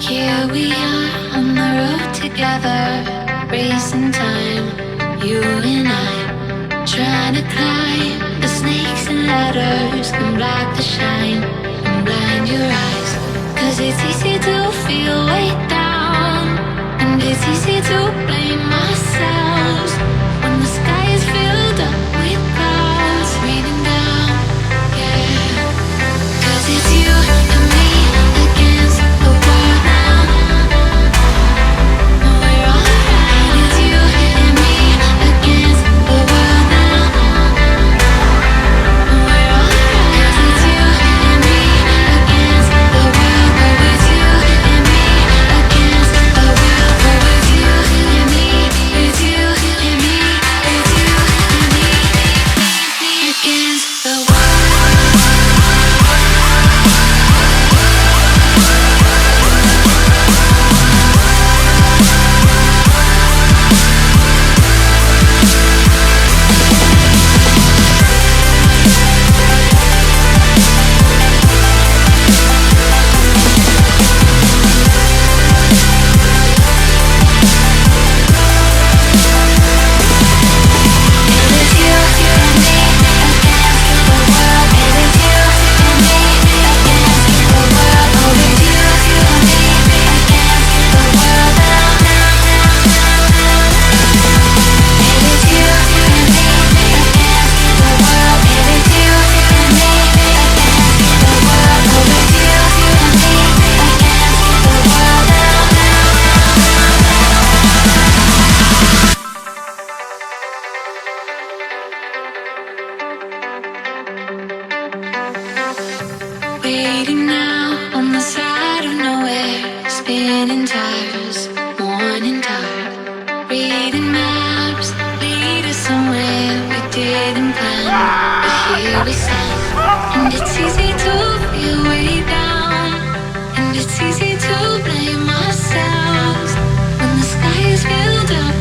Here we are on the road together, racing time, you and I, trying to climb the snakes and ladders and block the shine and blind your eyes. 'Cause it's easy to feel weighed down, and it's easy to blame ourselves when the sky is filled up with clouds raining down, yeah. 'Cause it's you and me against the world now. We're alright. It's you and me against the world now. We're alright. 'Cause it's you and me against the world. Oh, it's you and me against the world. Oh, it's you and me. It's you and me. It's you and me against the world. Waiting now on the side of nowhere, spinning tires, morning dark. Reading maps, lead us somewhere we didn't plan, but here we stand. And it's easy to feel way down, and it's easy to blame ourselves when the sky is filled up